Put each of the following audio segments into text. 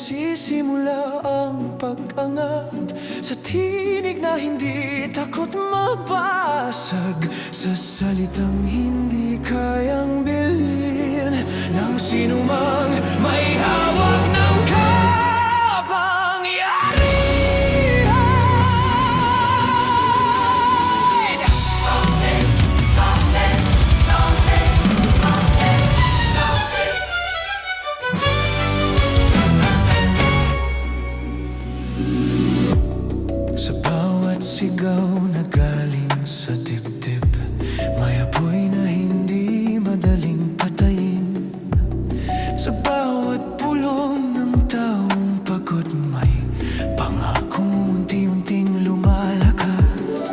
nagsisimula ang pag-angat, sa tinig na hindi takot mabasag, sa salitang hindi kayang bilhin ng sinumang may hawak ng sa bawat sigaw na galing sa dibdib, may apoy na hindi madaling patayin. Sa bawat pulong ng taong pagod, may pangakong unti-unting lumalakas.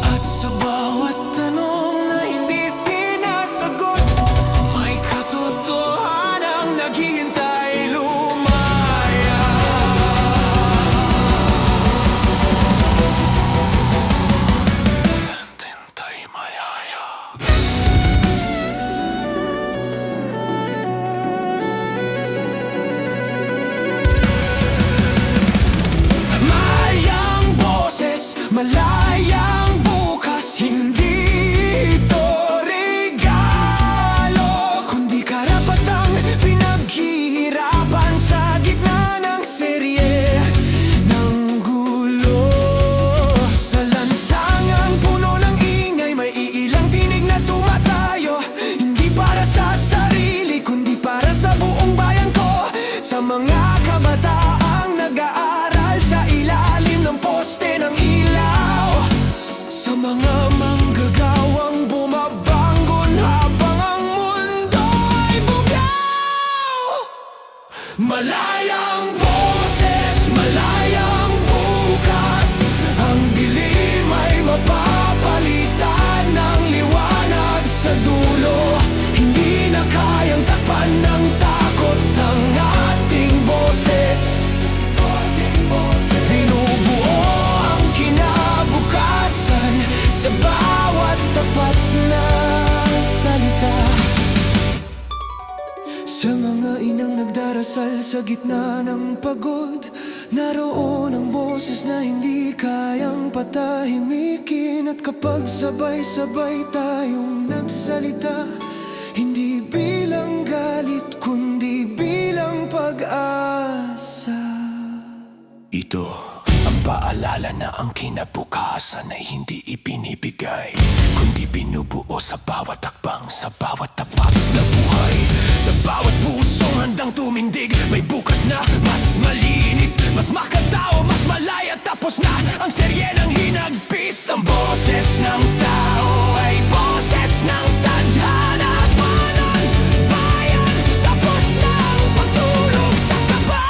At sa bawat tanong na hindi sinasagot, may katotohanang naghihintay lumaya. Tintay mayaya. Mayang boses, malayang bukas, hindi ito regalo, kundi karapatang pinaghihirapan sa gitna ng serye ng gulo. Sa lansangang puno ng ingay, may iilang tinig na tumatayo, hindi para sa sarili, kundi para sa buong bayan ko. Sa mga kabataang nag-aaral sa ilalim ng poste ng ilaw, sa mga manggagawang bumabangon habang ang mundo ay bugaw. Malayang boses, malayang bukas, ang dilim ay mapapalitan ng liwanag sa dulo. Hindi na kayang takpan ng takot ang ating boses. Binubuo ang kinabukasan sa bawat tapat na salita. Sa mga inang nagdarasal sa gitna ng pagod, naroon ang boses na hindi kayang patahimikin. At kapag sabay-sabay tayong nagsalita, hindi bilang galit kundi bilang pag-asa. Ito ang paalala na ang kinabukasan ay hindi ibinibigay, kundi binubuo sa bawat takbang, sa bawat tapat na buhay. Sa bawat pusong handang tumindig, may bukas na mas malinis, mas makatao, mas malaya. Tapos na ang serye ng hinagpis. Ang boses ng tao ay boses ng tadhana at mananabayan. Tapos na ang pagtulog sa kaba.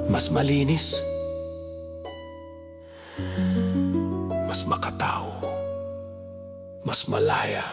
Mas malinis, mas makatao, mas malaya.